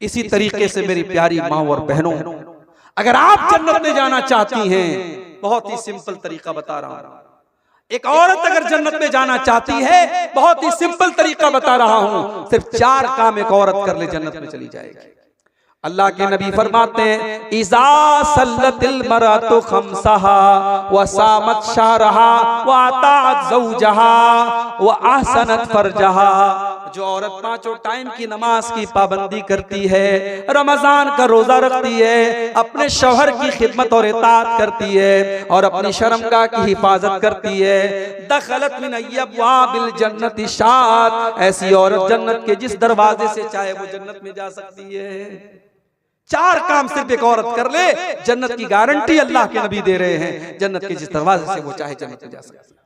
इसी तरीके से मेरी प्यारी माँ और बहनों, अगर आप जन्नत में जाना चाहती हैं, बहुत ही सिंपल तरीका बता रहा हूं। एक औरत अगर जन्नत में जाना चाहती है, बहुत ही सिंपल तरीका बता रहा हूं, सिर्फ 4 काम एक औरत कर ले जन्नत में चली जाएगी। अल्लाह के नबी फरमाते हैं, इज़ा सल्लतिल मरअतु खम्सहा व सामत शहरहा व अताअत ज़ौजहा व अहसनत फरजहा। जो औरत 5 टाइम की नमाज की पाबंदी करती है, रमजान का रोजा रखती है, अपने शौहर की खिदमत और इताअत करती है और अपनी शर्मगाह की हिफाजत करती है, दखलत मिन अय्यवाबिल जन्नति शात। ऐसी औरत जन्नत के जिस दरवाजे से चाहे वो जन्नत में जा सकती है। 4 काम सिर्फ एक औरत कर ले, जन्नत की गारंटी अल्लाह के नबी दे रहे हैं। जन्नत के जिस दरवाजे से वो चाहे जन्नत में जा सकती है।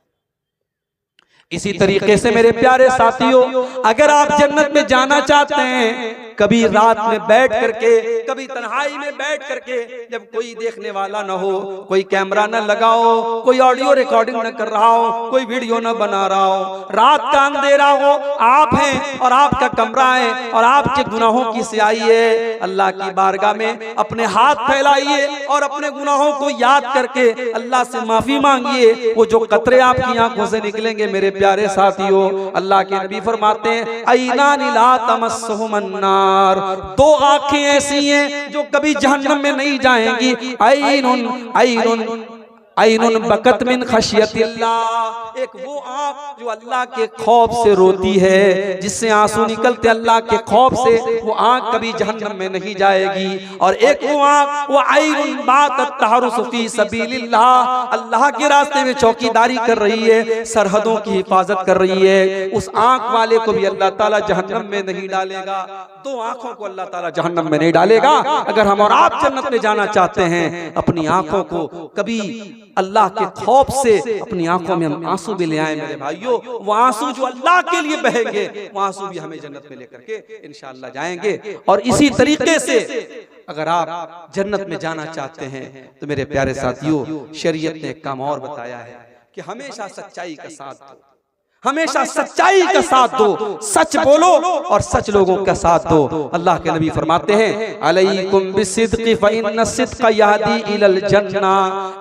इसी तरीके से मेरे प्यारे साथियों, अगर आप जन्नत में जाना चाहते हैं, कभी रात में बैठ करके, कभी तन्हाई में बैठ करके, जब कोई देखने वाला न हो, कोई कैमरा न लगाओ, कोई ऑडियो रिकॉर्डिंग न कर रहा हो, कोई वीडियो न बना रहा हो, रात का अंधेरा हो, आप हैं और आपका कमरा है और आपके गुनाहों की स्याही है, अल्लाह की बारगाह में अपने हाथ फैलाइए और अपने गुनाहों को याद करके अल्लाह से माफी मांगिए। वो जो कतरे आपकी आंखों से निकलेंगे मेरे प्यारे साथियों, अल्लाह के नबी फरमाते हैं, ऐनानि ला तमस्सुहुमुन नार। 2 आंखें ऐसी हैं जो कभी जहन्नम में नहीं जाएंगी। ऐनुन बकत मिन खशियतिल्लाह। एक वो आंख जो अल्लाह के खौफ से रोती है, जिससे आंसू निकलते अल्लाह के खौफ से, वो आंख कभी जहन्नम में नहीं जाएगी। और एक वो आंख, वो ऐनुन बातत तहरुसु फी सबीलिल्लाह, अल्लाह के रास्ते में चौकीदारी कर रही है, सरहदों की हिफाजत कर रही है। उस आंख वाले को भी अल्लाह ताला जहन्नम में नहीं डालेगा। 2 आंखों को अल्लाह ताला जहन्नम में नहीं डालेगा। अगर हम और आप जन्नत में जाना चाहते हैं, अपनी आंखों को कभी अल्लाह के खौफ से अपनी आंखों में हम आंसू भी ले आए मेरे भाइयों। वो आंसू जो अल्लाह के लिए बहेंगे, वो आंसू भी हमें जन्नत में लेकर के इंशाअल्लाह जाएंगे। और इसी तरीके से अगर आप जन्नत में जाना चाहते हैं, तो मेरे प्यारे साथियों, शरीयत ने एक काम और बताया है कि हमेशा सच्चाई का साथ दो, हमेशा सच्चाई का साथ दो, सच बोलो और सच लोगों का साथ दो। अल्लाह के नबी फरमाते हैं, अलैकुम बिस्सिद्क़ि फ़इन्न सिद्क़ यहदी इलल जन्ना।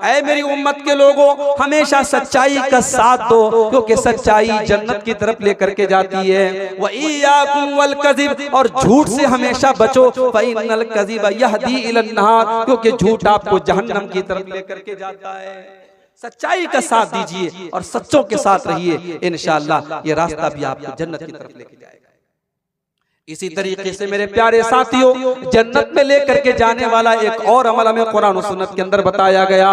ऐ मेरी उम्मत के लोगों, हमेशा सच्चाई का साथ दो, क्योंकि सच्चाई जन्नत की तरफ लेकर के जाती है। व इय्याकुम वल कज़िब, और झूठ से हमेशा बचो, फ़इन्नल कज़िब यहदी इलन नार, क्योंकि झूठ आपको जहन्नम की तरफ लेकर के जाता है। सच्चाई का साथ दीजिए और सच्चों के साथ रहिए, इंशाअल्लाह ये रास्ता भी आपको जन्नत की तरफ लेके जाएगा। इसी तरीके से मेरे प्यारे साथियों, जन्नत में लेकर के जाने वाला एक और अमल हमें कुरान और सुन्नत के अंदर बताया गया।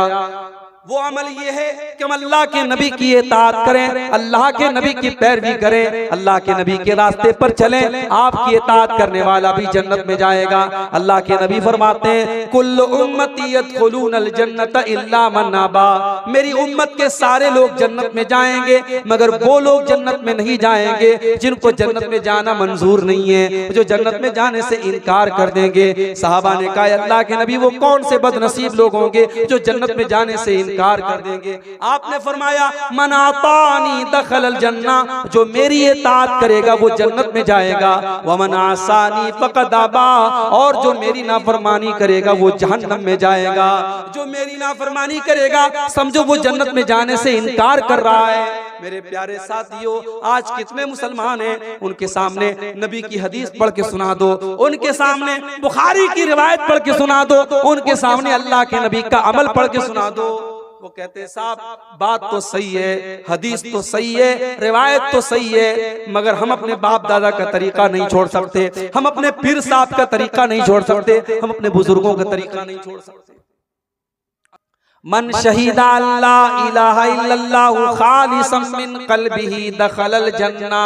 वो अमल ये है कि हम अल्लाह के नबी की इताअत करें, अल्लाह के नबी की पैरवी करें, अल्लाह के नबी के रास्ते पर चलें। आपकी इताअत करने वाला भी जन्नत में जाएगा। अल्लाह के नबी फरमाते हैं, कुल्लु उम्मती यदखुलूनल जन्नत इल्ला मन अबा। मेरी उम्मत के सारे लोग जन्नत में जाएंगे, मगर वो लोग जन्नत में नहीं जाएंगे जिनको जन्नत में जाना मंजूर नहीं है, जो जन्नत में जाने से इनकार कर देंगे। सहाबा ने कहा, अल्लाह के नबी वो कौन से बदनसीब लोग होंगे जो जन्नत में जाने से इनकार कर देंगे? आपने फरमाया, मन आतानी दखलल जन्ना, जो मेरी इताअत करेगा वो जन्नत में जाएगा। व मन आसानी फक़द अबा, और जो मेरी नाफरमानी करेगा वो जहन्नम में जाएगा। जो मेरी नाफरमानी करेगा समझो वो जन्नत में जाने से इनकार कर रहा है। मेरे प्यारे साथियों, आज कितने मुसलमान हैं, उनके सामने नबी की हदीस पढ़ के सुना दो, उनके सामने बुखारी की रिवायत पढ़ के सुना दो, उनके सामने अल्लाह के नबी का अमल पढ़ के सुना दो। वो कहते हैं, साहब बात तो सही है, हदीस तो सही है, रिवायत तो सही है, मगर हम अपने बाप दादा का तरीका नहीं छोड़ सकते, हम अपने पीर साहब का तरीका नहीं छोड़ सकते, हम अपने बुजुर्गों का तरीका नहीं छोड़ सकते। मन शहीदा ला इलाहा इल्लल्लाहु खालिसन मिन क़ल्बिही दखलल जन्ना।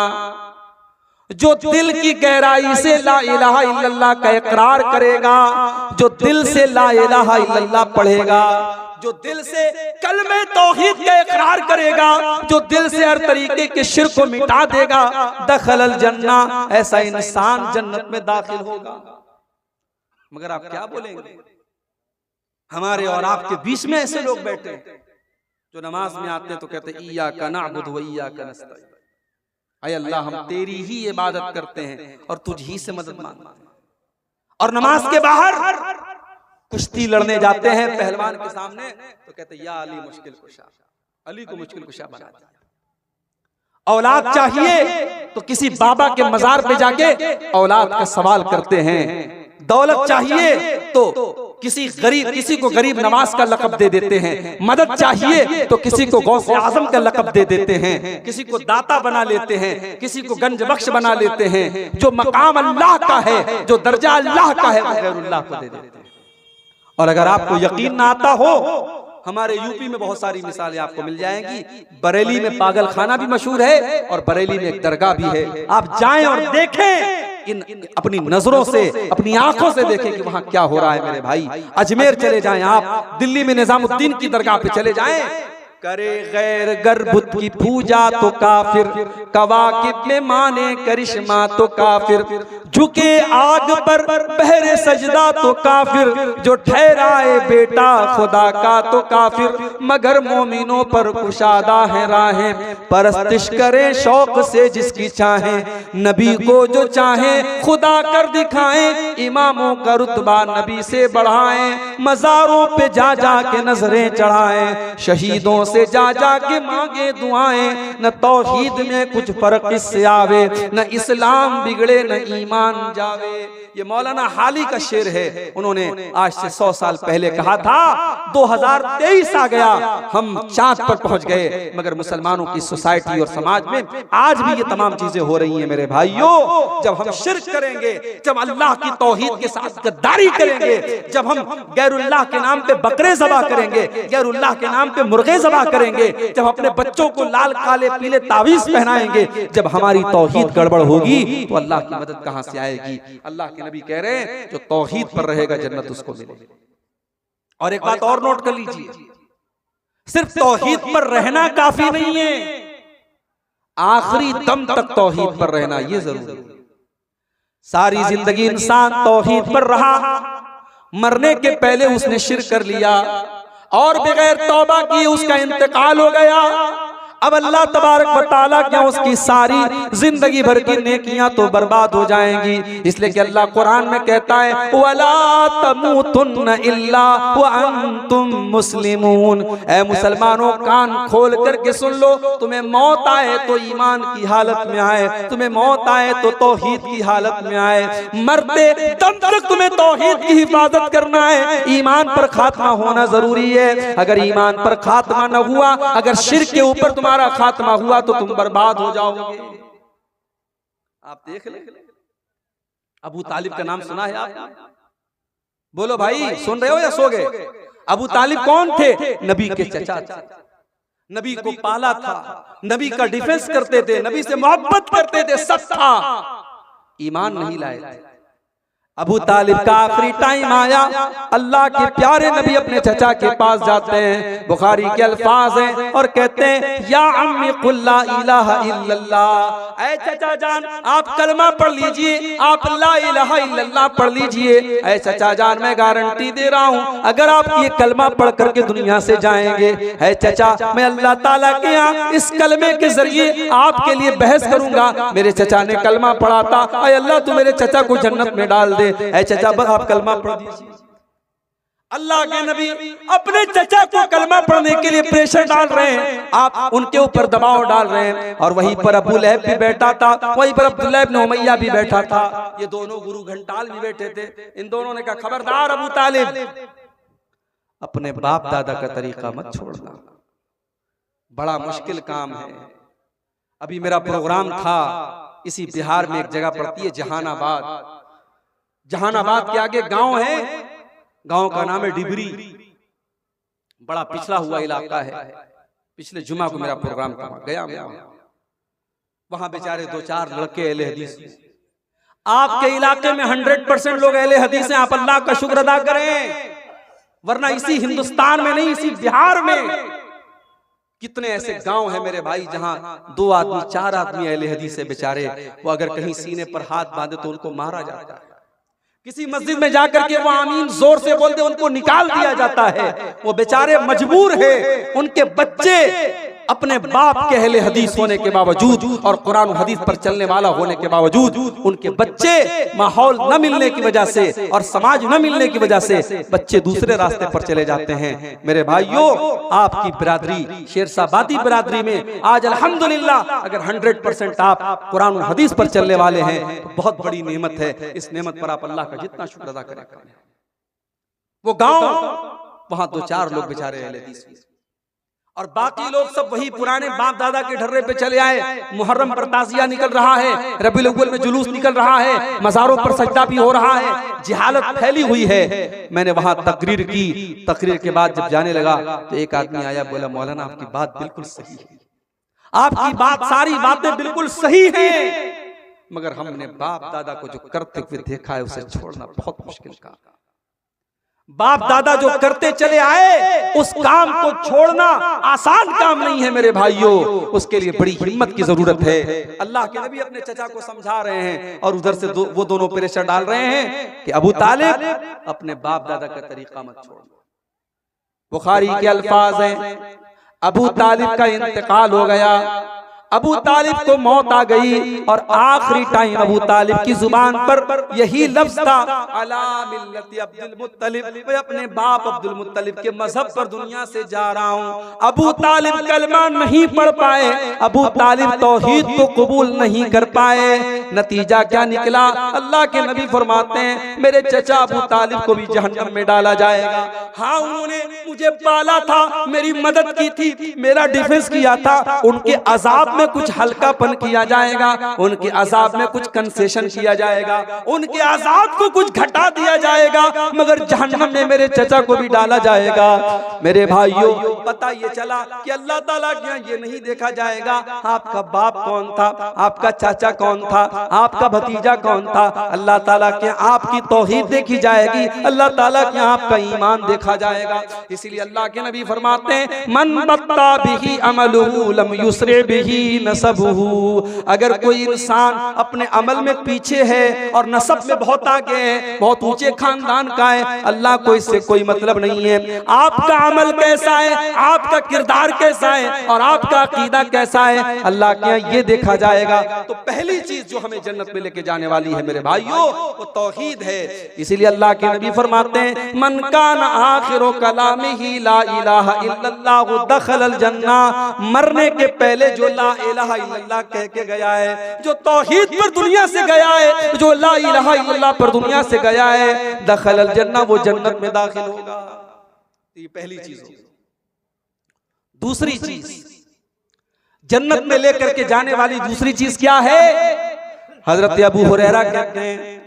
जो दिल की गहराई से ला इलाहा इल्लल्लाह का इकरार करेगा, जो दिल से ला इलाहा इल्लल्लाह पढ़ेगा, जो दिल से कलमे तौहीद का इकरार करेगा, जो दिल से हर तरीके के शिर्क को मिटा देगा, दखलल जन्ना, ऐसा इंसान जन्नत में दाखिल होगा। मगर आप क्या बोलेंगे? हमारे और आपके बीच में ऐसे लोग बैठे हैं जो नमाज में आते हैं तो कहते हैं, इय्याका नअबुदु व इय्याका नस्तईन। अय अल्लाह, हम तेरी ही इबादत करते हैं और तुझ ही से मदद मांगते हैं। और नमाज के बाहर कुश्ती लड़ने जाते हैं पहलवान के सामने, तो कहते या अली मुश्किल कुशा, अली को मुश्किल कुशा बना दिया। औलाद चाहिए तो किसी बाबा के मजार पे जाके औलाद का सवाल करते हैं। दौलत चाहिए तो किसी को गरीब नवाज का लक़ब दे देते हैं। मदद चाहिए तो किसी को गौसे आजम का लक़ब दे देते हैं, किसी को दाता बना लेते हैं, किसी को गंज बख्श बना लेते हैं। जो मकाम अल्लाह का है, जो दर्जा अल्लाह का है, वो गैरुल्लाह को दे देते हैं। और अगर आपको यकीन ना आता हो, हमारे यूपी में बहुत सारी मिसालें आपको मिल जाएंगी। बरेली में पागल खाना भी मशहूर है और बरेली में एक दरगाह भी है। आप जाएं और देखें, अपनी नजरों से, अपनी आंखों से देखें कि वहां क्या हो रहा है मेरे भाई। अजमेर चले जाएं आप, दिल्ली में निजामुद्दीन की दरगाह पे चले जाएं, करे गैर गर्भुत की पूजा तो काफिर, कवाकिब में माने करिश्मा तो काफिर, झुके आग पर पहरे सजदा तो काफिर, जो ठहराए बेटा खुदा का तो काफिर, मगर मोमिनों पर कुशादा है राहें, परस्तिश करे शौक से जिसकी चाहें, नबी को जो चाहें खुदा कर दिखाएं, इमामों का रुतबा नबी से बढ़ाएं, मज़ारों पे जा जा के नजरें चढ़ाएं, शहीदों से जा जा के मांगे दुआएं, न तौहीद में कुछ फर्क इससे आवे, न इस्लाम बिगड़े न ईमान जावे। ये मौलाना हाली का शेर है। उन्होंने आज से 100 साल पहले कहा था 2023 आ गया, हम चांद पर पहुंच गए, मगर मुसलमानों की सोसाइटी और समाज में आज भी ये तमाम चीजें हो रही हैं मेरे भाइयों। जब हम शिर्क करेंगे, जब अल्लाह की तौहीद के साथ गद्दारी करेंगे, जब हम गैरुल्लाह के नाम पे बकरे ज़बा करेंगे, गैरुल्लाह के नाम पे मुर्गे ज़बा करेंगे, जब अपने बच्चों को लाल काले पीले तावीज़ पहनाएंगे, जब हमारी तौहीद गड़बड़ होगी तो अल्लाह की मदद कहां से आएगी। अल्लाह के नबी कह रहे हैं जो तौहीद पर रहेगा जन्नत उसको मिलेगी। और एक बात और नोट कर लीजिए, सिर्फ तौहीद पर रहना काफी नहीं है, आखिरी दम तक तौहीद पर रहना ये जरूरी है। सारी जिंदगी इंसान तौहीद पर रहा, मरने के पहले उसने शिर्क कर लिया और बगैर तौबा किए उसका इंतकाल हो गया। अब अल्लाह तबारक व तआला क्या उसकी सारी जिंदगी भर की नेकियां तो बर्बाद हो जाएंगी। इसलिए कि अल्लाह कुरान में कहता है वला तमूतुन्न इल्ला व अंतुम मुस्लिमून, ऐ मुसलमानों कान खोल करके सुन लो, तुम्हें मौत आए तो ईमान की हालत में आए, तुम्हें मौत आए तो तौहीद की हालत में आए, मरते दम तक तुम्हें तौहीद की हिफाजत करना है, ईमान पर खात्मा होना जरूरी है। अगर ईमान पर खात्मा न हुआ, अगर शिर्क के ऊपर तुम्हारा खात्मा हुआ तो तुम बर्बाद हो जाओगे। आप देख ले, अबू तालिब का नाम सुना है आपने? बोलो भाई, सुन रहे हो या सो गए? अबू तालिब कौन थे? नबी के चचा थे, नबी को पाला था, नबी का डिफेंस करते थे, नबी से मोहब्बत करते थे, सब था, ईमान नहीं लाए थे। अबू तालिब का आखिरी टाइम आया, अल्लाह के प्यारे नबी अपने चचा के पास जाते हैं, बुखारी के अल्फाज हैं और कहते हैं या अम्मी कुल ला इलाहा इल्लल्लाह, ऐ चचा जान आप कलमा पढ़ लीजिए, आप ला इलाहा इल्लल्लाह पढ़ लीजिए। ऐ चचा जान मैं गारंटी दे रहा हूँ अगर आप ये कलमा पढ़ करके दुनिया से जाएंगे, ऐ चचा मैं अल्लाह ताला के यहाँ इस कलमे के जरिए आपके लिए बहस करूंगा। मेरे चचा ने कलमा पढ़ा था, ऐ अल्लाह तू मेरे चचा को जन्नत में डाल दे। ऐ चचा बस आप कलमा पढ़ दीजिए। अल्लाह के नबी अपने चचा को कलमा पढ़ने के लिए प्रेशर डाल रहे हैं, आप उनके ऊपर दबाव डाल रहे हैं। और वहीं पर अबू लहब भी बैठा था, वहीं पर अब्दुल्लाह इब्न उमैया भी बैठा था, ये दोनों गुरु घंटाल भी बैठे थे। इन दोनों ने कहा खबरदार अबू तालिब, अपने बाप दादा का तरीका मत छोड़ना, बड़ा मुश्किल काम है। अभी मेरा प्रोग्राम था इसी बिहार में, एक जगह पड़ती है जहानाबाद, जहानाबाद के आगे गांव है, गांव का नाम है डिबरी, बड़ा पिछड़ा हुआ इलाका है। पिछले जुमा को मेरा प्रोग्राम था, गया मैं वहां बेचारे 2-4 लड़के अहले हदीस, आपके इलाके में 100% लोग अहले हदीस हैं, आप अल्लाह का शुक्र अदा करें, वरना इसी हिंदुस्तान में नहीं इसी बिहार में कितने ऐसे गांव हैं मेरे भाई जहां 2 आदमी 4 आदमी अहले हदीस है बेचारे, वो अगर कहीं सीने पर हाथ बांधे तो उनको मारा जाता है, किसी मस्जिद में जाकर के वो आमीन जोर से बोलते उनको निकाल दिया जाता है। वो बेचारे मजबूर है, उनके बच्चे अपने बाप के अहले हदीस होने के बावजूद और कुरान और हदीस पर चलने वाला होने के बावजूद उनके बच्चे माहौल न मिलने की वजह से और समाज न मिलने की वजह से बच्चे दूसरे रास्ते पर चले जाते हैं। मेरे भाइयों, आपकी बिरादरी शेरशाहबादी बिरादरी में आज अल्हम्दुलिल्लाह अगर 100% आप कुरान और हदीस पर चलने वाले हैं तो बहुत बड़ी नेमत है। इस नेमत पर आप अल्लाह का जितना शुक्र अदा करें। वो गांव वहां 2-4 लोग बेचारे अहले हदीस और बाकी लोग सब वही पुराने बाप दादा के ढर्रे पे चले आए। मुहर्रम पर ताजिया निकल रहा है, रबीउल अव्वल में जुलूस निकल रहा है, मज़ारों पर सजदा भी हो रहा है, जिहालत फैली हुई है। मैंने वहां तकरीर की, तकरीर के बाद जब जाने लगा तो एक आदमी आया, बोला मौलाना आपकी बात बिल्कुल सही है, आपकी बात सारी बातें बिल्कुल सही हैं, मगर हमने बाप दादा को जो करते हुए देखा है उसे छोड़ना बहुत मुश्किल काम। बाप दादा जो करते चले आए उस काम को छोड़ना आसान काम नहीं है मेरे भाइयों, उसके लिए बड़ी हिम्मत की जरूरत है। अल्लाह के नबी अपने चचा को समझा रहे हैं और उधर से वो दोनों प्रेशर डाल रहे हैं कि अबू तालिब अपने बाप दादा का तरीका मत छोड़ना। बुखारी के अल्फाज हैं, अबू तालिब का इंतकाल हो गया, अबू तालिब को मौत आ गई और आखिरी टाइम अबू तालिब की जुबान पर यही लफ्ज था, अला मिल्लति अब्दुल मुत्तलिब, मैं अपने बाप अब्दुल मुत्तलिब के मजहब पर दुनिया से जा रहा हूँ। अबू तालिब कलमा नहीं पढ़ पाए, अबू तालिब तौहीद को कबूल नहीं कर पाए। नतीजा क्या निकला? अल्लाह के नबी फरमाते हैं मेरे चचा अबू तालिब को भी जहन्नम में डाला जाएगा। हाँ, उन्होंने मुझे पाला था, मेरी मदद की थी, मेरा डिफेंस किया था, उनके अजाब में कुछ हल्कापन किया जाएगा, उनके अजाब में कुछ कंसेशन किया जाएगा, उनके अजाब को कुछ घटा दिया जाएगा, मगर जहन्नम में मेरे चचा को भी डाला जाएगा। मेरे भाइयों, पता ये चला कि अल्लाह ताला के यहाँ ये नहीं देखा जाएगा आपका बाप कौन था, आपका चाचा कौन था, आपका भतीजा कौन था। अल्लाह ताला के आपकी तौहीद देखी जाएगी, अल्लाह ताला के आपका ईमान देखा जाएगा। इसीलिए अल्लाह के नबी फरमाते हैं मन बत्ता बिही अमलुहु लम युसरे बिही नसबुहु, अगर कोई इंसान अपने अमल में पीछे है और नसब में बहुत आगे है, बहुत ऊंचे खानदान का है, अल्लाह को इससे कोई मतलब नहीं है। आपका अमल कैसा है, आपका किरदार कैसा है और आपका अकीदा कैसा है, अल्लाह के यहाँ ये देखा जाएगा। तो पहली चीज जो हमें जन्नत में लेके जाने वाली है मेरे भाइयों, वो तौहीद है। इसीलिए अल्लाह के नबी फरमाते हैं मन कान आखिरु कलामिही ला इलाहा इल्लल्लाह दखलल जन्ना, मरने के पहले जो ला इलाहा इल्लल्लाह कह के गया है, जो तौहीद पर दुनिया से गया है, जो ला इलाहा इल्लल्लाह पर दुनिया से गया है, दखलल जन्ना, वो जन्नत में दाखिल होगा। ये पहली चीज होगी। दूसरी चीज जन्नत में लेकर के जाने वाली दूसरी चीज क्या है? हजरत अबू हुरैरा कहते हैं,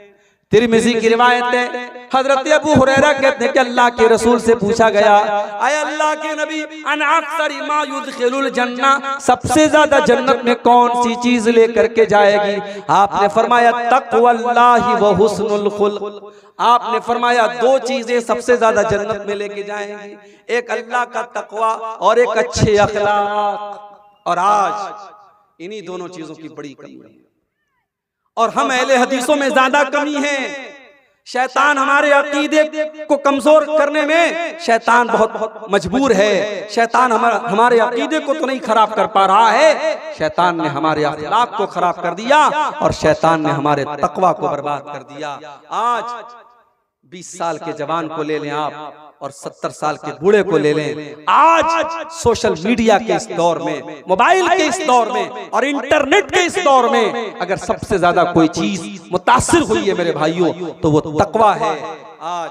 तिरमिज़ी की रिवायत है, हजरत अबू हुरैरा कहते हैं कि अल्लाह के रसूल से पूछा गया, आय अल्लाह के नबी अन अक्सर मा युदखिलुल जन्ना, सबसे ज्यादा जन्नत में कौन सी चीज लेकर के जाएगी? आपने फरमाया तक़वल्लाहि व हुस्नुल खुल्क। आपने फरमाया दो चीजें सबसे ज्यादा जन्नत में लेके जाएंगी, एक अल्लाह का तकवा और एक अच्छे अखलाक। और आज इन्हीं दोनों चीजों की बड़ी कमी है और हम अहले हदीसों में ज्यादा कमी है। शैतान हमारे अकीदे को कमजोर करने में शैतान बहुत मजबूर है। शैतान हमारे अकीदे को तो नहीं खराब कर पा रहा है, शैतान ने हमारे अखलाक को खराब कर दिया और शैतान ने हमारे तकवा को बर्बाद कर दिया। आज 20 साल के जवान को ले लें आप और 70 साल के बूढ़े को ले लें, आज सोशल मीडिया के इस दौर में, मोबाइल के इस दौर में और इंटरनेट के इस दौर में अगर सबसे ज्यादा कोई चीज मुतासिर हुई है मेरे भाइयों तो वो तकवा है। आज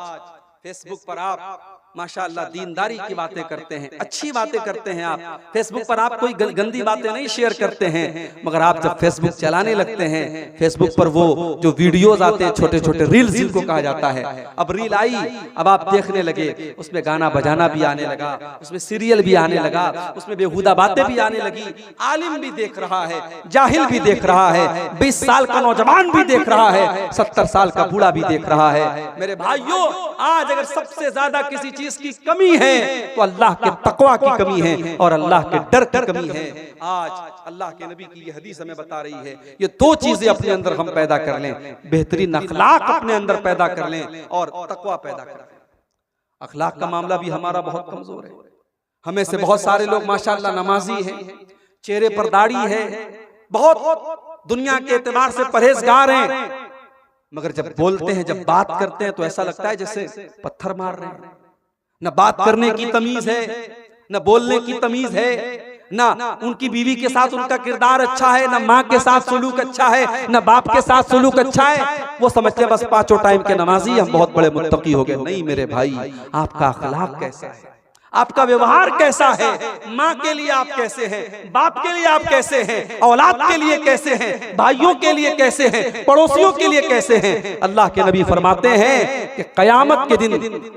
फेसबुक पर आप माशाअल्लाह दीनदारी की बातें करते हैं, अच्छी बातें करते हैं, आप फेसबुक पर आप कोई गंदी बातें नहीं शेयर करते हैं, मगर आप जब फेसबुक चलाने लगते हैं, फेसबुक पर वो जो वीडियोस आते हैं, छोटे छोटे रील्स जिनको कहा जाता है, अब रील आई, अब आप देखने लगे, उसमें गाना बजाना भी आने लगा, उसमें सीरियल भी आने लगा, उसमें बेहुदा बातें भी आने लगी। आलिम भी देख रहा है, जाहिल भी देख रहा है, 20 साल का नौजवान भी देख रहा है, 70 साल का बूढ़ा भी देख रहा है। मेरे भाइयों, आज अगर सबसे ज्यादा किसी चीज की कमी है तो अल्लाह के तकवा की कमी है और अल्लाह के डर की कमी है। आज अल्लाह के नबी की ये हदीस हमें बता रही है, ये दो चीजें अपने अंदर हम पैदा कर लें, बेहतरीन अखलाक अपने अंदर पैदा कर लें और तकवा पैदा कर लें। अखलाक का मामला भी हमारा बहुत कमजोर है। हमें से बहुत सारे लोग माशाअल्लाह नमाजी हैं, चेहरे पर दाढ़ी है, बहुत दुनिया के एतबार से परहेजगार हैं, मगर जब बोलते हैं, जब बात करते हैं तो ऐसा लगता है जैसे पत्थर मार रहे हैं। न बात करने की तमीज है, न बोलने की तमीज है, ना उनकी बीवी के साथ उनका किरदार अच्छा है, ना माँ के साथ सुलूक अच्छा है, ना बाप के साथ सुलूक अच्छा है। वो समझते हैं बस पांचों टाइम के नमाजी, हम बहुत बड़े मुत्तकी हो गए। नहीं मेरे भाई, आपका अखलाक कैसा है, आपका व्यवहार कैसा है, माँ के लिए आप कैसे हैं, बाप के लिए आप कैसे हैं, औलाद के लिए कैसे हैं, भाइयों के लिए कैसे हैं, पड़ोसियों के लिए कैसे हैं। अल्लाह के नबी फरमाते हैं कि कयामत के दिन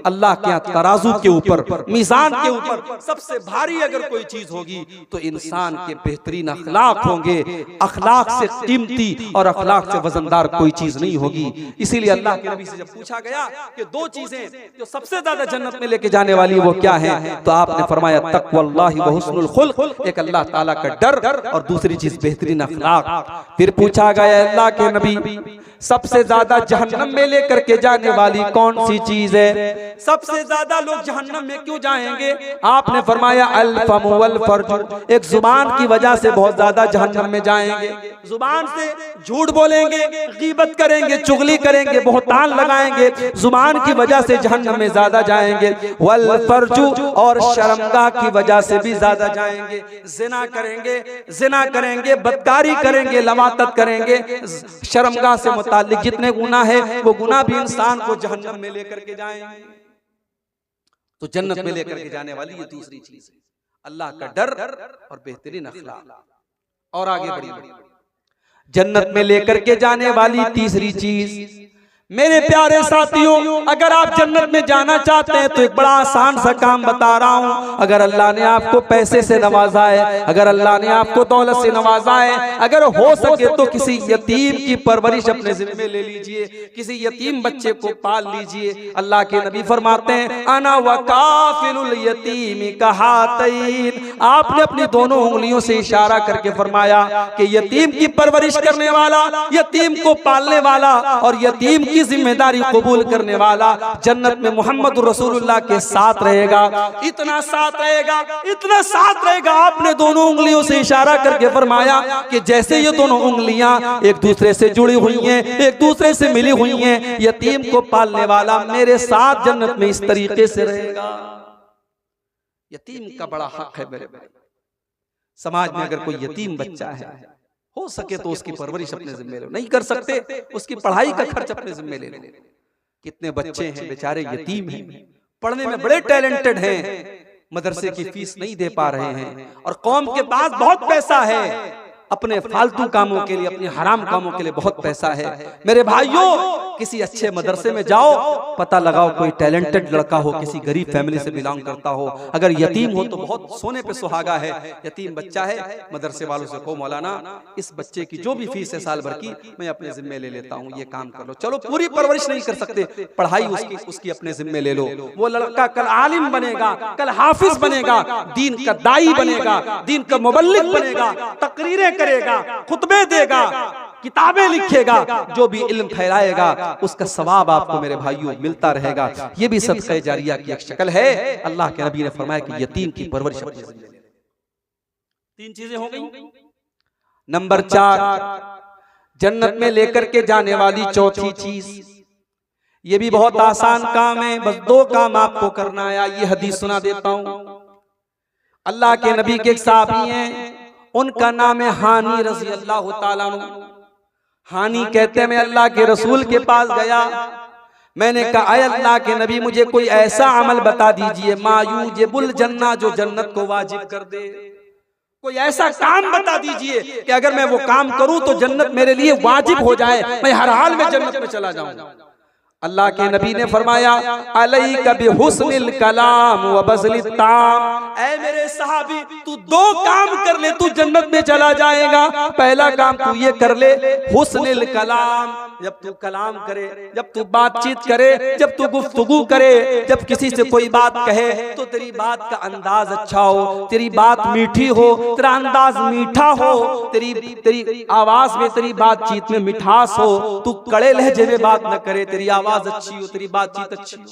अल्लाह के यहाँ तराजू के ऊपर, मीज़ान के ऊपर सबसे भारी अगर कोई चीज होगी तो इंसान के बेहतरीन अखलाक होंगे। अखलाक से कीमती और अखलाक से वजनदार कोई चीज नहीं होगी। इसीलिए अल्लाह के नबी से जब पूछा गया कि दो चीजें जो सबसे ज्यादा जन्नत में लेके जाने वाली वो क्या है, तो आपने फरमाया तक़वल्लाहि व हुस्नुल खुल्क, एक अल्लाह ताला का डर और दूसरी चीज बेहतरीन अखलाक। फिर पूछा गया अल्लाह के नबी सबसे ज्यादा जहन्नम में लेकर के जाने वाली कौन सी चीज है, सबसे ज्यादा लोग जहन्नम में क्यों जाएंगे? आपने फरमाया अल फम वल फर्ज, एक जुबान की वजह से बहुत ज्यादा जहन्नम में जाएंगे। जुबान से झूठ बोलेंगे, गीबत करेंगे, चुगली करेंगे, बहुतान लगाएंगे, जुबान की वजह से जहन्नम में ज्यादा जाएंगे। वल फर्जु, और शर्मगाह की वजह से भी ज्यादा जाएंगे। जिना करेंगे, बदकारी करेंगे, लवातत करेंगे, शर्मगाह से मुताल्लिक जितने गुनाह है वो गुनाह भी इंसान को जहन्नम में लेकर के जाएंगे। तो जन्नत में लेकर के जाने वाली ये दूसरी चीज है, अल्लाह का डर और बेहतरीन अखलाक। और आगे बढ़िए, जन्नत में लेकर के जाने वाली तीसरी चीज, मेरे प्यारे साथियों, अगर आप जन्नत में जाना चाहते हैं तो एक बड़ा आसान सा काम बता रहा हूं। अगर अल्लाह ने आपको पैसे से नवाजा है, अगर अल्लाह ने आपको दौलत से नवाजा है, अगर हो सके तो किसी यतीम की परवरिश अपने जिम्मे ले लीजिए, किसी यतीम बच्चे को पाल लीजिए। अल्लाह के नबी फरमाते हैं अना वकाफिलुल यतीम कहातैन, आपने अपनी दोनों उंगलियों से इशारा करके फरमाया कि यतीम की परवरिश करने वाला, यतीम को पालने वाला और यतीम की जिम्मेदारी कबूल करने वाला जन्नत में मोहम्मद रसूलुल्लाह के साथ रहेगा। इतना साथ रहेगा, आपने दोनों उंगलियों से इशारा करके फरमाया कि जैसे ये दोनों उंगलियां एक दूसरे से जुड़ी हुई हैं, एक दूसरे से मिली हुई हैं, यतीम को पालने वाला मेरे साथ जन्नत में इस तरीके से रहेगा। यतीम का बड़ा हक है मेरे भाई। समाज में अगर कोई यतीम बच्चा है, हो सके तो उसकी परवरिश अपने जिम्मे लो, नहीं कर सकते उसकी पढ़ाई का खर्च अपने जिम्मे ले लो। कितने बच्चे हैं बेचारे यतीम हैं, पढ़ने में बड़े टैलेंटेड हैं, मदरसे की फीस नहीं दे पा रहे हैं, और कौम के पास बहुत पैसा है, अपने फालतू कामों के लिए, अपने हराम कामों के लिए बहुत पैसा है। मेरे भाइयों, किसी अच्छे मदरसे में जाओ, पता लगाओ कोई टैलेंटेड लड़का हो, किसी गरीब फैमिली से बिलोंग करता हो। अगर यतीम हो तो बहुत सोने पे सुहागा है। यतीम बच्चा है, मदरसे वालों से कहो मौलाना इस बच्चे की जो भी फीस है साल भर की मैं अपने जिम्मे ले लेता हूँ, ये काम कर लो। चलो पूरी परवरिश नहीं कर सकते, पढ़ाई उसकी अपने जिम्मे ले लो। वो लड़का कल आलिम बनेगा, कल हाफिज बनेगा, दीन का दाई बनेगा, दीन का मुबल्लिग बनेगा, तकरीरें करेगा, खुतबे देगा, किताबें लिखेगा, जो भी इल्म फैलाएगा उसका सवाब आपको मेरे भाइयों मिलता रहेगा। ये भी सदका जारिया की एक शक्ल है। अल्लाह के नबी ने फरमाया कि यतीम की परवरिश। तीन चीजें हो गई। नंबर 4, जन्नत में लेकर के जाने वाली चौथी चीज, ये भी बहुत आसान काम है, बस 2 काम आपको करना है। ये हदीस सुना देता हूं। अल्लाह के नबी के एक साहबी हैं, उनका नाम है हानी रज़ी अल्लाह ताला अन्हु। हानी कहते हैं मैं अल्लाह के रसूल के पास गया, मैंने कहा अय अल्लाह के नबी मुझे कोई ऐसा अमल बता दीजिए मायूजिबुल जन्नह, जो जन्नत को वाजिब कर दे। कोई ऐसा काम बता दीजिए कि अगर मैं वो काम करूं तो जन्नत मेरे लिए वाजिब हो जाए, मैं हर हाल में जन्नत में चला जाऊं। अल्लाह के नबी ने फरमाया अलैका बिहुस्निल कलाम व बज़लित ताम, ऐ मेरे सहाबी तू 2 काम कर ले, तू जन्नत में चला जाएगा। पहला काम तू ये कर ले, हुस्निल कलाम, जब तू कलाम करे, जब तू बातचीत करे, जब तू गुफ्तगू करे, जब किसी से कोई बात कहे तो तेरी बात का अंदाज अच्छा हो, तेरी बात मीठी हो, तेरा अंदाज मीठा हो, तेरी आवाज में, तेरी बातचीत में मिठास हो, तू कड़े लहजे में बात न करे, तेरी आवाज अच्छी हो, तेरी बातचीत अच्छी हो।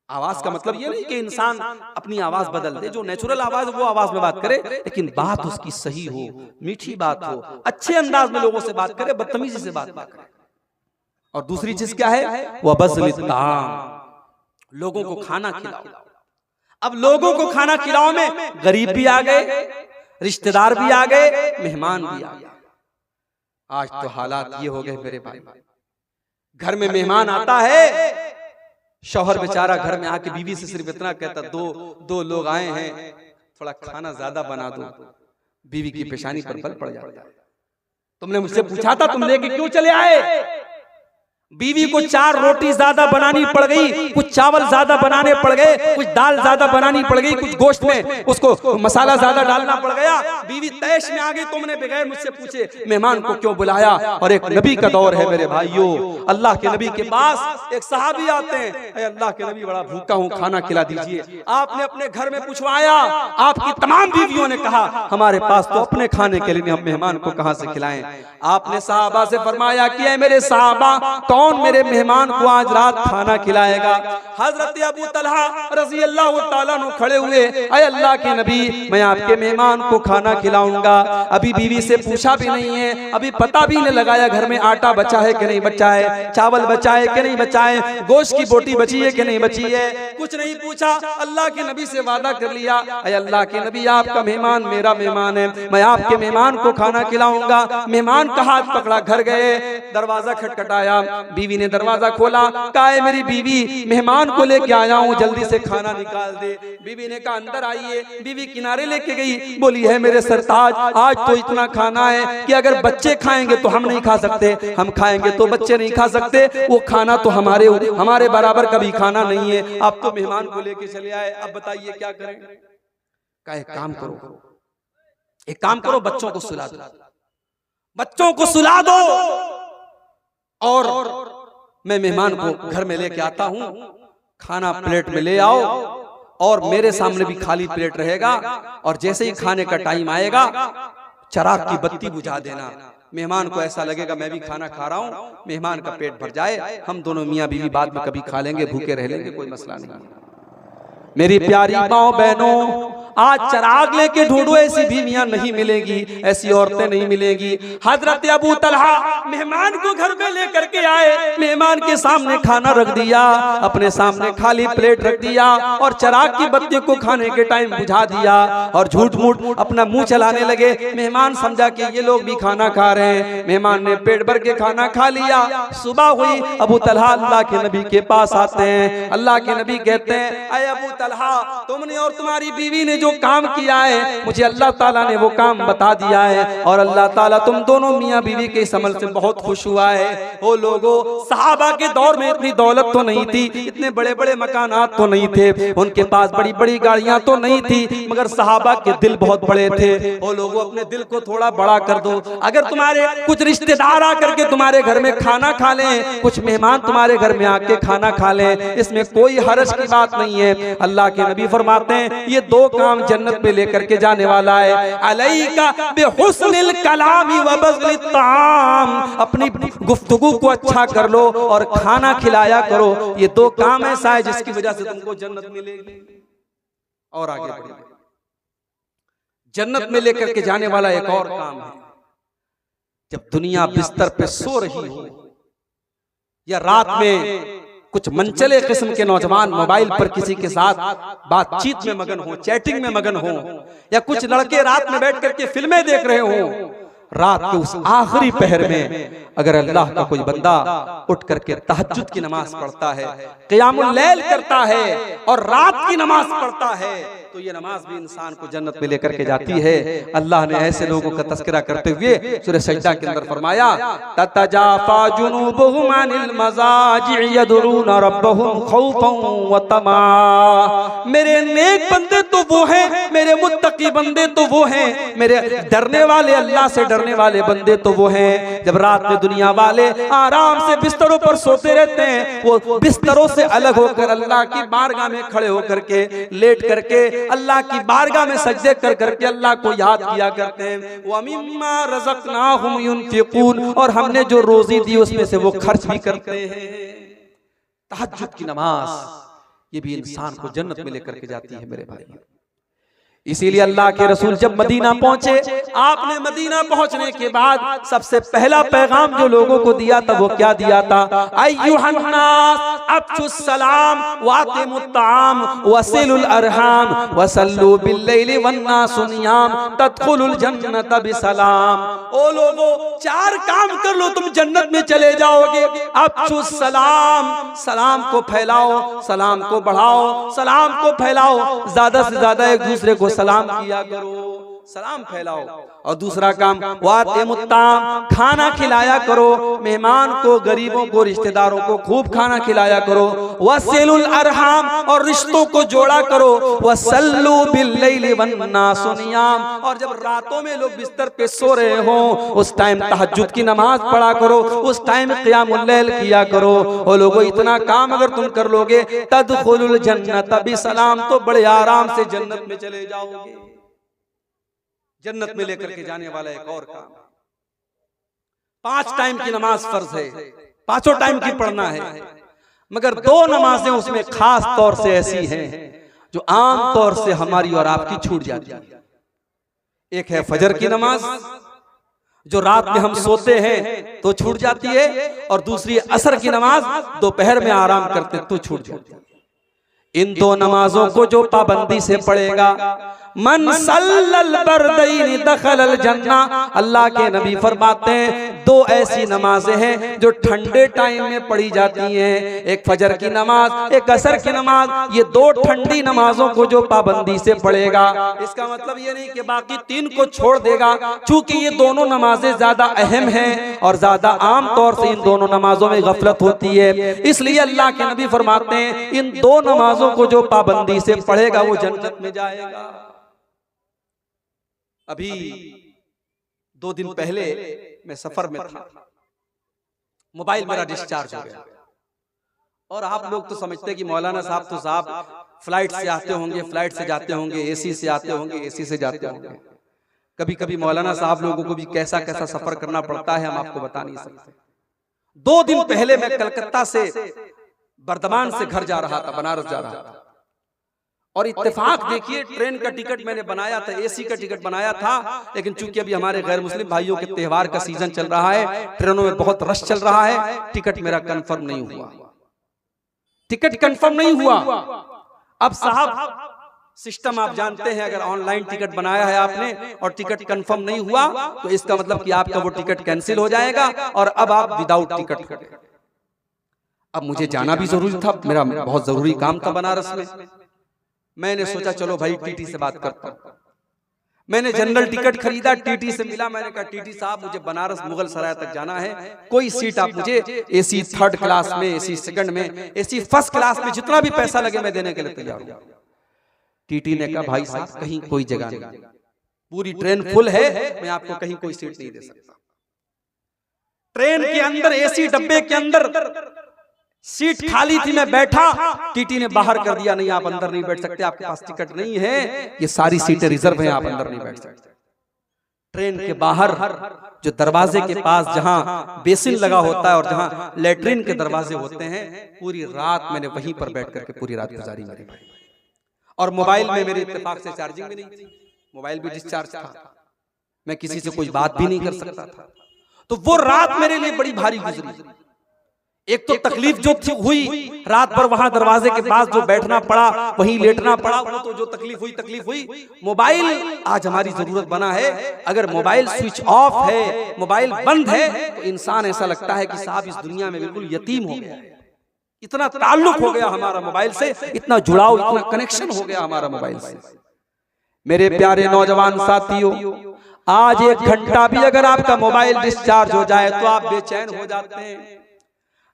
आवाज का मतलब ये नहीं कि इंसान अपनी आवाज बदल दे, जो नेचुरल आवाज वो आवाज में बात करे, लेकिन बात उसकी सही हो, मीठी बात हो, अच्छे अंदाज में लोगों से बात करे, बदतमीजी से बात ना करे। और दूसरी चीज क्या है, वह बज़्लित्ताम, लोगों को खाना खिलाओ। अब लोगों को खाना खिलाओ में गरीब भी आ गए, रिश्तेदार भी आ गए, मेहमान भी आ गए। आज तो हालात ये हो गए मेरे भाई, घर में मेहमान आता है, शौहर बेचारा घर में आके बीवी से सिर्फ इतना कहता, दो लोग आए हैं, थोड़ा खाना ज्यादा बना दो। बीवी की पेशानी पर बल पड़ जाता है। तुमने मुझसे पूछा था तुम लेके क्यों चले आए? बीवी को 4 रोटी ज्यादा बनानी पड़ गई, कुछ चावल ज्यादा बनाने पड़ गए, कुछ दाल ज्यादा बनानी पड़ गई, कुछ गोश्त में उसको मसाला ज्यादा डालना पड़ गया। बीवी तैश में आ गई, तुमने बगैर मुझसे पूछे मेहमान को क्यों बुलाया? और एक नबी का दौर है मेरे भाइयों, अल्लाह के नबी के पास एक सहाबी आते हैं, अल्लाह के नबी बड़ा भूखा हूँ, खाना खिला दीजिए। आपने अपने घर में पूछवाया, आपकी तमाम बीवियों ने कहा हमारे पास तो अपने खाने के लिए, हम मेहमान को कहां से खिलाएं? आपने सहाबा से फरमाया कि मेरे सहाबा, कौन मेरे मेहमान को आज रात खाना खिलाएगा? हजरत अबू तलहा रज़ी अल्लाह ताला अन्हु खड़े हुए, ऐ अल्लाह के नबी, मैं आपके मेहमान को खाना खिलाऊंगा। अभी बीवी से पूछा भी नहीं है, अभी पता भी नहीं लगाया घर में आटा बचा है कि नहीं बचा है, चावल बचा है कि नहीं बचा है, गोश्त की बोटी बची है कि नहीं बची है, कुछ नहीं पूछा। अल्लाह के नबी से वादा कर लिया, ऐ अल्लाह के नबी, आपका मेहमान मेरा मेहमान है, मैं आपके मेहमान को खाना खिलाऊंगा। मेहमान का हाथ पकड़ा, घर गए, दरवाजा खटखटाया, बीवी ने दरवाजा खोला, कहा है मेरी बीवी, मेहमान को लेके आया हूँ, जल्दी से खाना निकाल दे। बीवी ने कहा अंदर आइए। बीवी किनारे लेके गई, बोली है मेरे सरताज, आज तो इतना खाना है कि अगर बच्चे खाएंगे तो हम नहीं खा सकते, हम खाएंगे तो बच्चे नहीं खा सकते, वो खाना तो हमारे बराबर कभी खाना नहीं है। आप तो मेहमान को लेके चले आए, अब बताइए क्या करें? कहा एक काम करो, बच्चों को सुला दो, बच्चों को सुला दो, और मैं मेहमान को घर में लेके आता हूं, खाना प्लेट में ले आओ, और मेरे सामने भी खाली प्लेट रहेगा, और जैसे ही खाने का टाइम आएगा चिराग की बत्ती बुझा देना। मेहमान को ऐसा लगेगा मैं भी खाना खा रहा हूं, मेहमान का पेट भर जाए, हम दोनों मियां बीवी बाद में कभी खा लेंगे, भूखे रह लेंगे, कोई मसला नहीं। मेरी प्यारी माओ बहनों, आज चिराग लेके ढूंढो, ऐसी बीवियां नहीं मिलेंगी, ऐसी औरतें नहीं मिलेंगी। हजरत अबू तलहा मेहमान को घर में लेकर के आए, मेहमान के सामने खाना रख दिया, अपने सामने खाली प्लेट रख दिया, और चिराग की बत्ती को खाने के टाइम बुझा दिया, और झूठ मूठ अपना मुंह चलाने लगे। मेहमान समझा कि ये लोग भी खाना खा रहे हैं, मेहमान ने पेट भर के खाना खा लिया। सुबह हुई, अबू तलहा अल्लाह के नबी के पास आते हैं। अल्लाह के नबी कहते हैं, अय अबू तलहा, तुमने और तुम्हारी बीवी ने जो काम किया है, मुझे अल्लाह ताला ने वो काम बता दिया है, और अल्लाह ताला तुम दोनों मियां बीवी के इस अमल से बहुत खुश हुआ है। ओ लोगों, सहाबा के दौर में इतनी दौलत तो नहीं थी, इतने बड़े बड़े मकानात तो नहीं थे, उनके पास बड़ी बड़ी गाड़ियां तो नहीं थी, मगर सहाबा के दिल बहुत बड़े थे। ओ लोगों, अपने दिल को थोड़ा बड़ा कर दो। अगर तुम्हारे कुछ रिश्तेदार आकर के तुम्हारे घर में खाना खा लें, कुछ मेहमान तुम्हारे घर में आके खाना खा लें, इसमें कोई हर्ज की बात नहीं है। अल्लाह के नबी फरमाते हैं ये 2 काम जन्नत में लेकर के जाने वाला है। अलैका बिहुस्निल कलामी व बज़्लित ताम, अपनी गुफ्तगू को अच्छा कर लो और खाना खिलाया करो। ये 2 काम ऐसा है जिसकी वजह से तुमको जन्नत मिलेगी। और आगे बढ़िए, जन्नत में लेकर के जाने वाला एक और काम है, जब दुनिया बिस्तर पे सो रही हो, या रात में कुछ मनचले किस्म के नौजवान मोबाइल पर किसी के साथ बातचीत में मगन हो, चैटिंग में मगन हो, या कुछ लड़के रात में बैठ करके फिल्में देख रहे हो, रात के उस आखिरी पहर में अगर अल्लाह का कोई बंदा उठ करके तहज्जुद की नमाज पढ़ता है, क़ियामुल लैल करता है और रात की नमाज पढ़ता है, तो ये नमाज भी इंसान को जन्नत में लेकर के जाती है। अल्लाह ने ऐसे लोगों का तज़किरा करते हुए सूरह सजदा के अंदर फरमाया, ततजाफा जुनूबुहुम अनिल मज़ाजि'i यदऊना रब्बहुम खौफन व तमा। मेरे नेक बंदे तो वो हैं, मेरे मुत्तकी बंदे तो वो हैं, मेरे डरने वाले, अल्लाह से डरने वाले बंदे तो वो हैं। जब रात में दुनिया वाले आराम से बिस्तरों पर सोते रहते हैं, वो बिस्तरों से अलग होकर अल्लाह की बारगाह में खड़े होकर के, लेट करके अल्लाह की बारगाह में सजदे कर करके अल्लाह को याद किया करते हैं। व मिम्मा रज़क़नाहुम युनफ़िक़ून, और हमने जो रोजी दी उसमें से वो खर्च भी करते हैं। तहज्जुद की नमाज ये भी इंसान को जन्नत में लेकर के जाती है मेरे भाई। इसीलिए अल्लाह के रसूल जब मदीना पहुंचे, आपने मदीना पहुंचने के बाद सबसे पहला पैगाम जो लोगों को दिया था वो क्या दिया था? अय्युहन्नास अफ्शुस सलाम वातिमुत ताम वसिलुल अरहाम वसल्लु बिल्लैलि वन्नासु नियाम तदखुलुल जन्नत बिसलाम। ओ लोगों, 4 काम कर लो तुम जन्नत में चले जाओगे। अफ्शुस सलाम, सलाम को फैलाओ, सलाम को बढ़ाओ, सलाम को फैलाओ, ज्यादा से ज्यादा एक दूसरे को सलाम किया करो, सलाम फैलाओ। और दूसरा काम वातिमुत ताम, खाना खिलाया करो, मेहमान को, गरीबों को, रिश्तेदारों को खूब खाना खिलाया करो। वसिलुल अरहाम, और रिश्तों को जोड़ा करो। वसल्लु बिल्लैलि वन्नासु नियाम, और जब रातों में लोग बिस्तर पे सो रहे हो उस टाइम तहज्जुद की नमाज पढ़ा करो, उस टाइम क़ियामुल लैल किया करो। और लोगों, इतना काम अगर तुम कर लोगे तदखुलुल जन्नत बिसलाम, तो बड़े आराम से जन्नत में चले जाओगे। जन्नत में लेकर के जाने वाला एक और काम। 5 टाइम की नमाज फर्ज है, 5 टाइम की पढ़ना है, मगर 2 नमाजें उसमें खास तौर से ऐसी हैं जो आम तौर से हमारी और आपकी छूट जाती है। एक है फजर की नमाज, जो रात में हम सोते हैं तो छूट जाती है, और दूसरी असर की नमाज, दोपहर में आराम करते तो छूट जाती है। इन 2 नमाजों को जो पाबंदी से पढ़ेगा, मन सल्लल बरदैनी दखलल जन्ना, अल्लाह के नबी फरमाते हैं 2 ऐसी नमाजें हैं जो ठंडे टाइम में पढ़ी जाती हैं, एक फजर की नमाज, एक असर की नमाज। ये 2 ठंडी नमाजों को जो पाबंदी से पढ़ेगा, इसका मतलब ये नहीं कि बाकी 3 को छोड़ देगा, चूंकि ये दोनों नमाजें ज्यादा अहम हैं और ज्यादा आम तौर से इन दोनों नमाजों में गफलत होती है। इसलिए अल्लाह के नबी फरमाते हैं इन 2 नमाजों को जो पाबंदी से पढ़ेगा वो जन्नत में जाएगा। अभी 2 दिन पहले मैं सफर में था, मोबाइल मेरा डिस्चार्ज हो गया। और आप लोग तो समझते हैं कि मौलाना साहब तो साहब फ्लाइट से आते होंगे, फ्लाइट से जाते होंगे, एसी से आते होंगे, एसी से जाते होंगे। कभी कभी मौलाना साहब लोगों को भी कैसा कैसा सफर करना पड़ता है, हम आपको बता नहीं सकते। 2 दिन पहले मैं कलकत्ता से बर्दमान से घर जा रहा था, बनारस जा रहा था, और इत्तेफाक देखिए ट्रेन का टिकट मैंने बनाया था, एसी का टिकट बनाया था, लेकिन चूंकि अभी हमारे गैर मुस्लिम भाइयों के त्योहार का सीजन चल रहा है, ट्रेनों में बहुत रश चल रहा है, टिकट मेरा कंफर्म नहीं हुआ, टिकट कंफर्म नहीं हुआ। अब साहब सिस्टम आप जानते हैं, अगर ऑनलाइन टिकट बनाया है आपने और टिकट कंफर्म नहीं हुआ तो इसका मतलब कि आपका वो टिकट कैंसिल हो जाएगा और अब आप विदाउट टिकट करें। अब मुझे जाना भी जरूरी था, मेरा बहुत जरूरी काम था बनारस में। मैंने सोचा चलो भाई टीटी से बात करता हूं। मैंने जनरल टिकट खरीदा, टीटी से मिला, मैंने कहा टीटी साहब मुझे बनारस मुगल सराय तक जाना है, कोई सीट आप मुझे एसी 3rd क्लास में, एसी 2nd में, एसी 1st क्लास में, जितना भी पैसा लगे मैं देने के लिए तैयार हूं। टीटी ने कहा भाई साहब कहीं कोई जगह नहीं, पूरी ट्रेन फुल है, मैं आपको कहीं कोई सीट नहीं दे सकता। ट्रेन के अंदर एसी डब्बे के अंदर सीट खाली थी, मैं बैठा, टीटी ने बाहर कर दिया, नहीं आप अंदर नहीं बैठ सकते, आपके पास टिकट नहीं है, ये सारी सीटें रिजर्व हैं, आप अंदर नहीं बैठ सकते। ट्रेन के बाहर जो दरवाजे के पास जहां बेसिन लगा होता है और जहां लेटरिन के दरवाजे होते हैं, पूरी रात मैंने वहीं पर बैठ करके पूरी रात गुजारी मेरे भाई। और मोबाइल में मेरे इत्तेफाक से चार्जिंग भी नहीं थी, मोबाइल भी डिस्चार्ज था, मैं किसी से कोई बात भी नहीं कर सकता था। तो वो रात मेरे लिए बड़ी भारी गुजरी। एक तो तकलीफ जो थी हुई, रात भर वहां दरवाजे के पास जो बैठना पड़ा, वहीं लेटना पड़ा, वो तो जो तकलीफ हुई। मोबाइल आज हमारी जरूरत बना है। अगर मोबाइल स्विच ऑफ है, मोबाइल बंद है, तो इंसान ऐसा लगता है कि साहब इस दुनिया में बिल्कुल यतीम हो गया है। इतना ताल्लुक हो गया हमारा मोबाइल से, इतना जुड़ाव, इतना कनेक्शन हो गया हमारा मोबाइल से। मेरे प्यारे नौजवान साथियों, आज 1 घंटा भी अगर आपका मोबाइल डिस्चार्ज हो जाए तो आप बेचैन हो जाते हैं।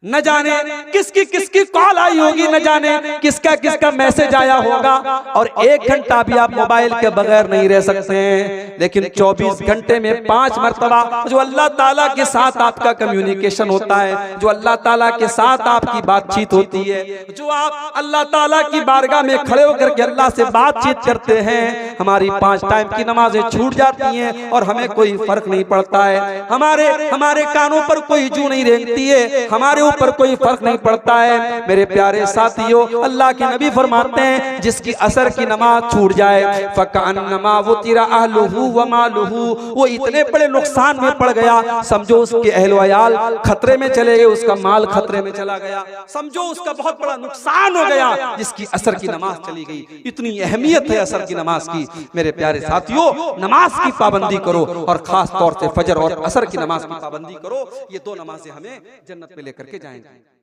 न जाने किसकी कॉल आई होगी, न जाने किसका मैसेज आया होगा, और 1 घंटा भी आप मोबाइल के बगैर नहीं रह सकते हैं। लेकिन 24 घंटे में 5 मरतबा जो अल्लाह ताला के साथ आपका कम्युनिकेशन होता है, जो अल्लाह ताला के साथ आपकी बातचीत होती है, जो आप अल्लाह ताला की बारगाह में खड़े होकर के अल्लाह से बातचीत करते हैं, हमारी 5 टाइम की नमाजें छूट जाती हैं और हमें कोई फर्क नहीं पड़ता है। हमारे कानों पर कोई जू नहीं रेंगती है, हमारे ऊपर कोई फर्क नहीं पड़ता है। मेरे प्यारे साथियों, अल्लाह के नबी फरमाते हैं जिसकी असर की नमाज छूट जाए फकअन्नमा वुतिरा अहलुहु व मालुहु, वो इतने बड़े नुकसान में पड़ गया, समझो उसके अहल वयाल खतरे में चले गए, उसका माल खतरे में चला गया, समझो उसका बहुत बड़ा नुकसान हो गया जिसकी असर की नमाज चली गई। इतनी अहमियत है असर की नमाज की। मेरे प्यारे साथियों, नमाज की पाबंदी करो और खास तौर से फजर और असर की नमाज की पाबंदी करो। ये दो नमाजें हमें जन्नत में लेकर के जाएंगी।